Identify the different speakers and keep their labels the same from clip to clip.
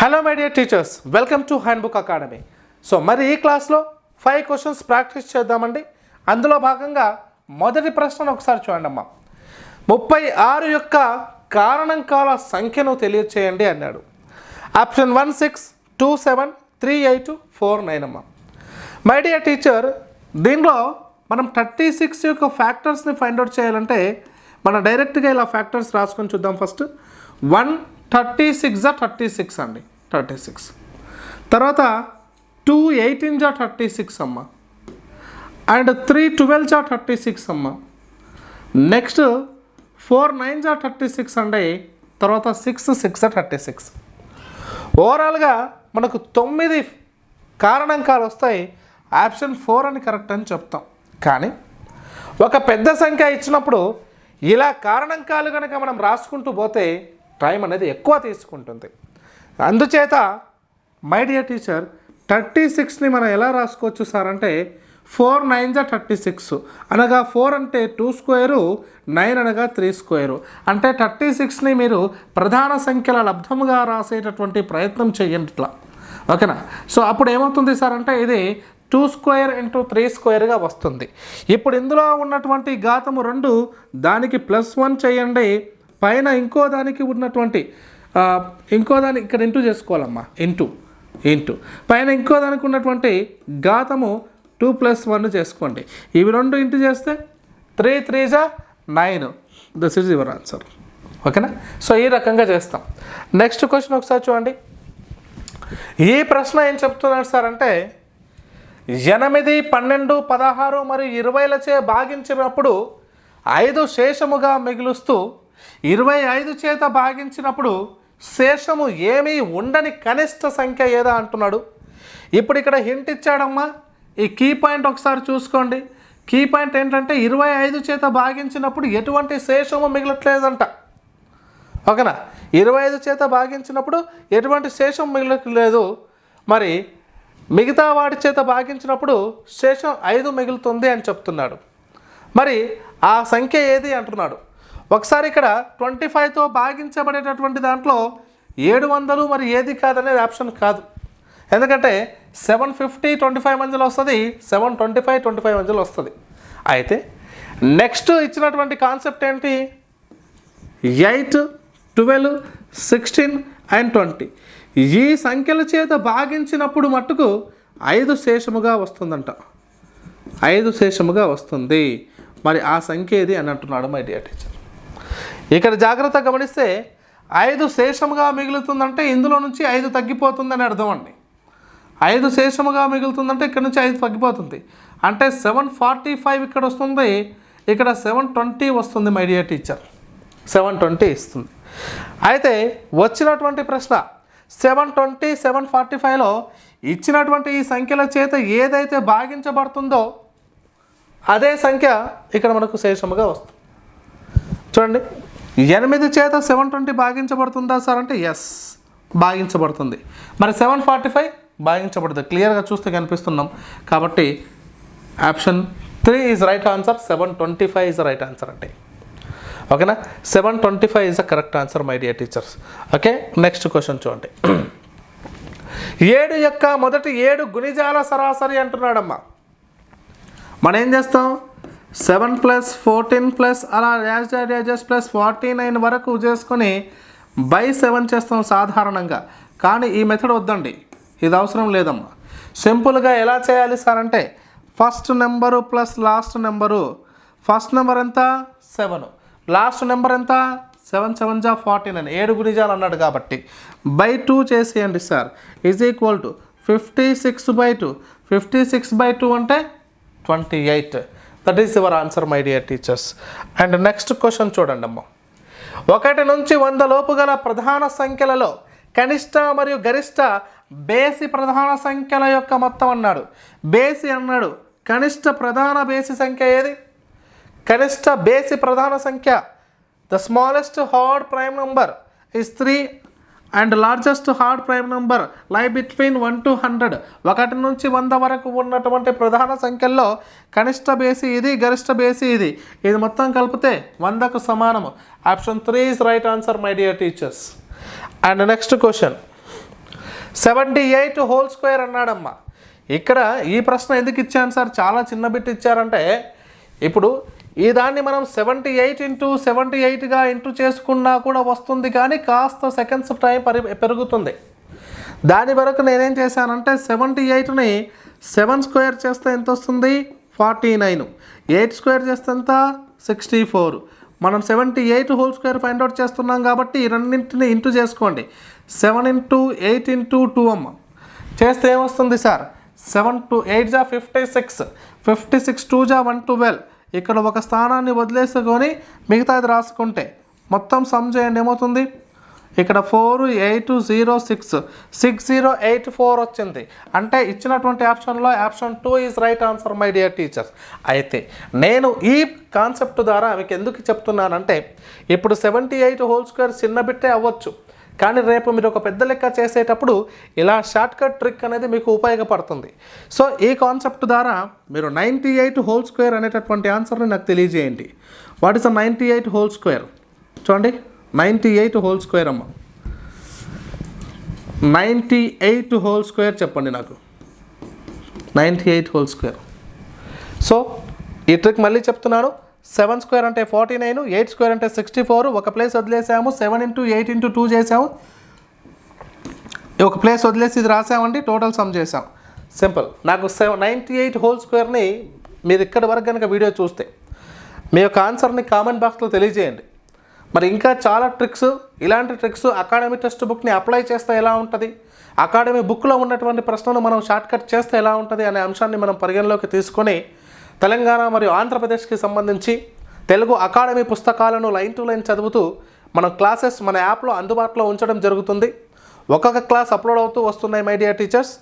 Speaker 1: Hello my dear teachers, welcome to handbook academy. So మరి ఈ క్లాస్లో 5 క్వశ్చన్స్ ప్రాక్టీస్ చేద్దామండి. అందులో భాగంగా మొదటి ప్రశ్నను ఒకసారి చూడండి అమ్మా. 36 యొక్క కారణాంకాల సంఖ్యను తెలియచేయండి అన్నాడు. ఆప్షన్ 1 6, 2 7, 3 8, 4 9 అమ్మా. మై డియర్ టీచర్, దీనిలో మనం 36 యొక్క ఫ్యాక్టర్స్ని ఫైండ్ అవుట్ చేయాలంటే మనం డైరెక్ట్గా ఇలా ఫ్యాక్టర్స్ రాసుకొని చూద్దాం. ఫస్ట్ 1 36 36 అండి, 36. తర్వాత 2 18 36 అమ్మ, అండ్ 3 12 36 అమ్మ. నెక్స్ట్ 4 9 36 అండి. తర్వాత 6 6 36. ఓవరాల్గా మనకు 9 కారణాంకాలు వస్తాయి. ఆప్షన్ 4 అని కరెక్ట్ అని చెప్తాం. కానీ ఒక పెద్ద సంఖ్య ఇచ్చినప్పుడు ఇలా కారణాంకాలు కనుక మనం రాసుకుంటూ పోతే టైం అనేది ఎక్కువ తీసుకుంటుంది. అందుచేత మై డియర్ టీచర్ 36ని మనం ఎలా రాసుకోవచ్చు సార్ అంటే 4 9 36 అనగా 4 అంటే 2 స్క్వేరు, 9 అనగా 3 స్క్వేరు. అంటే 36ని మీరు ప్రధాన సంఖ్యల లబ్ధముగా రాసేటటువంటి ప్రయత్నం చేయండి ఇట్లా, ఓకేనా? సో అప్పుడు ఏమవుతుంది సార్ అంటే ఇది 2 స్క్వేర్ ఇంటూ 3 స్క్వేర్గా వస్తుంది. ఇప్పుడు ఇందులో ఉన్నటువంటి ఘాతము 2 దానికి +1 చేయండి. పైన ఇంకో దానికి ఉన్నటువంటి ఇంకో దాన్ని ఇక్కడ ఇంటూ చేసుకోవాలమ్మా. ఇంటూ పైన ఇంకో దానికి ఉన్నటువంటి ఘాతము 2 + 1 చేసుకోండి. ఇవి 2 ఇంటూ చేస్తే 3 3 9. దిస్ ఈజ్ యువర్ ఆన్సర్, ఓకేనా? సో ఈ రకంగా చేస్తాం. నెక్స్ట్ క్వశ్చన్ ఒకసారి చూడండి. ఈ ప్రశ్న ఏం చెప్తున్నాడు సార్ అంటే 8 12 16 మరియు 20లచే భాగించినప్పుడు 5 శేషముగా మిగులుస్తూ 25 చేత భాగించినప్పుడు శేషము ఏమీ ఉండని కనిష్ట సంఖ్య ఏదా అంటున్నాడు. ఇప్పుడు ఇక్కడ హింట్ ఇచ్చాడమ్మా. ఈ కీ పాయింట్ ఒకసారి చూసుకోండి. కీ పాయింట్ ఏంటంటే 25 చేత భాగించినప్పుడు ఎటువంటి శేషము మిగలట్లేదంట, ఓకేనా? 25 చేత భాగించినప్పుడు ఎటువంటి శేషం మిగలట్లేదు. మరి మిగతా వాడి చేత భాగించినప్పుడు శేషం 5 మిగులుతుంది అని చెప్తున్నాడు. మరి ఆ సంఖ్య ఏది అంటున్నాడు. ఒకసారి ఇక్కడ 25తో భాగించబడేటటువంటి దాంట్లో 700 మరి ఏది కాదనేది ఆప్షన్ కాదు. ఎందుకంటే 750 25 మధ్యలో వస్తుంది, 725 25 మధ్యలో వస్తుంది. అయితే నెక్స్ట్ ఇచ్చినటువంటి కాన్సెప్ట్ ఏంటి? 8 12 16 and 20 ఈ సంఖ్యల చేత భాగించినప్పుడు మట్టుకు 5 శేషముగా వస్తుందంట. 5 శేషముగా వస్తుంది. మరి ఆ సంఖ్య ఏది అని అంటున్నాడు మై డియర్ టీచర్. ఇక్కడ జాగ్రత్త గమనిస్తే 5 శేషముగా మిగులుతుందంటే ఇందులో నుంచి 5 తగ్గిపోతుందని అర్థం అండి. 5 శేషముగా మిగులుతుందంటే ఇక్కడ నుంచి 5 తగ్గిపోతుంది. అంటే 745 ఇక్కడ వస్తుంది, ఇక్కడ 720 వస్తుంది మై డియర్ టీచర్. 720 ఇస్తుంది. అయితే వచ్చినటువంటి ప్రశ్న 720 745లో ఇచ్చినటువంటి ఈ సంఖ్యల చేత ఏదైతే భాగించబడుతుందో అదే సంఖ్య ఇక్కడ మనకు శేషముగా వస్తుంది. చూడండి, 8 చేత 720 భాగించబడుతుందా సార్ అంటే ఎస్, భాగించబడుతుంది. మరి 745 భాగించబడుతుంది. క్లియర్గా చూస్తే కనిపిస్తున్నాం. కాబట్టి option 3 is right answer. 725 is right answer అంటే, ఓకేనా? 725 is the correct answer my dear teachers. Okay, next question చూడండి. 7 యొక్క మొదటి 7 గుణిజాల సరాసరి అంటున్నాడమ్మా. మనం ఏం చేస్తాం? 7 + 14 + అలా యాజ్ +49 వరకు చేసుకొని /7 చేస్తాం సాధారణంగా. కానీ ఈ మెథడ్ వద్దండి, ఇది అవసరం లేదమ్మా. సింపుల్గా ఎలా చేయాలి సార్ అంటే first number plus last number. First number ఎంత? 7, లాస్ట్ నెంబర్ ఎంత? 7 7 14 7 గుణిజాలు అన్నాడు కాబట్టి /2 చేసేయండి సార్. Is equal to 56/2. 56/2 అంటే 28. That is your answer my dear teachers. And next question చూడండి అమ్మ. 1 నుంచి 100 లోపు గల ప్రధాన సంఖ్యలలో కనిష్ట మరియు గరిష్ట బేసి ప్రధాన సంఖ్యల యొక్క మొత్తం అన్నాడు. బేసి అన్నాడు. కనిష్ట ప్రధాన బేసి సంఖ్య ఏది? కనిష్ట బేసి ప్రధాన సంఖ్య the smallest hard prime number is 3 and largest hard prime number లై బిట్వీన్ 1 to 100. 1 నుంచి 100 వరకు ఉన్నటువంటి ప్రధాన సంఖ్యల్లో కనిష్ట బేసి ఇది, గరిష్ట బేసి ఇది. ఇది మొత్తం కలిపితే 100కు సమానము. Option 3 is right answer my dear teachers. And next question 78 whole square అన్నాడమ్మా. ఇక్కడ ఈ ప్రశ్న ఎందుకు ఇచ్చాను సార్, చాలా చిన్న బిట్ ఇచ్చారంటే, ఇప్పుడు ఈ దాన్ని మనం 78 ఇంటూ 78గా ఇంటూ చేసుకున్నా కూడా వస్తుంది, కానీ కాస్త సెకండ్స్ టైం పెరుగుతుంది. దాని వరకు నేనేం చేశానంటే 78ని 7 స్క్వేర్ చేస్తే ఎంత వస్తుంది 49, 8 స్క్వేర్ చేస్తే ఎంత 64. మనం 78 హోల్ స్క్వేర్ ఫైండ్ అవుట్ చేస్తున్నాం కాబట్టి ఈ రెండింటిని ఇంటూ చేసుకోండి. 7 ఇంటూ 8 ఇంటూ 2 అమ్మ చేస్తే ఏమొస్తుంది సార్, 7 2 8 జా 56, 56 2 జా 112. ఇక్కడ ఒక స్థానాన్ని వదిలేసుకొని మిగతాది రాసుకుంటే మొత్తం సమ్ చేయండి ఏమవుతుంది, ఇక్కడ 4 8 0 6 6084 వచ్చింది. అంటే ఇచ్చినటువంటి ఆప్షన్లో option 2 is right answer my dear teachers. అయితే నేను ఈ కాన్సెప్ట్ ద్వారా మీకు ఎందుకు చెప్తున్నానంటే, ఇప్పుడు 78 హోల్ స్క్వేర్ చిన్న బిట్టే అవ్వచ్చు, కానీ రేపు మీరు ఒక పెద్ద లెక్క చేసేటప్పుడు ఇలా షార్ట్కట్ ట్రిక్ అనేది మీకు ఉపయోగపడుతుంది. సో ఈ కాన్సెప్ట్ ద్వారా మీరు 98 హోల్ స్క్వేర్ అనేటటువంటి ఆన్సర్ని నాకు తెలియజేయండి. What is the 98 whole square? చూడండి 98 హోల్ స్క్వేర్ అమ్మ, 98 హోల్ స్క్వేర్ చెప్పండి నాకు, 98 హోల్ స్క్వేర్. సో ఈ ట్రిక్ మళ్ళీ చెప్తున్నాను. 7 స్క్వేర్ అంటే 49, 8 స్క్వేర్ అంటే 64, ఒక ప్లేస్ వదిలేసాము. 7 ఇంటూ 8 ఇంటూ 2 చేసాము, ఒక ప్లేస్ వదిలేసి ఇది రాసామండి, టోటల్ సమ్ చేసాం. సింపుల్. నాకు 98 హోల్ స్క్వేర్ని మీరు ఇక్కడి వరకు కనుక వీడియో చూస్తే మీ యొక్క ఆన్సర్ని కామెంట్ బాక్స్లో తెలియజేయండి. మరి ఇంకా చాలా ట్రిక్స్, ఇలాంటి ట్రిక్స్ అకాడమీ టెక్స్ట్ బుక్ని అప్లై చేస్తే ఎలా ఉంటుంది, అకాడమీ బుక్లో ఉన్నటువంటి ప్రశ్నలు మనం షార్ట్కట్ చేస్తే ఎలా ఉంటుంది అనే అంశాన్ని మనం పరిగణలోకి తీసుకొని తెలంగాణ మరియు ఆంధ్రప్రదేశ్కి సంబంధించి తెలుగు అకాడమీ పుస్తకాలను లైన్ టు లైన్ చదువుతూ మన క్లాసెస్ మన యాప్లో అందుబాటులో ఉంచడం జరుగుతుంది. ఒక్కొక్క క్లాస్ అప్లోడ్ అవుతూ వస్తున్నాయి మై డియర్ టీచర్స్.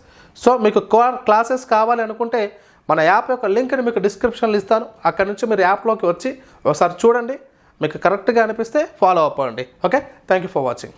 Speaker 1: సో మీకు క్లాసెస్ కావాలి అనుకుంటే మన యాప్ యొక్క లింక్ని మీకు డిస్క్రిప్షన్లో ఇస్తాను. అక్కడ నుంచి మీరు యాప్లోకి వచ్చి ఒకసారి చూడండి, మీకు కరెక్ట్గా అనిపిస్తే ఫాలో అప్ అవ్వండి. Okay, thank you for watching.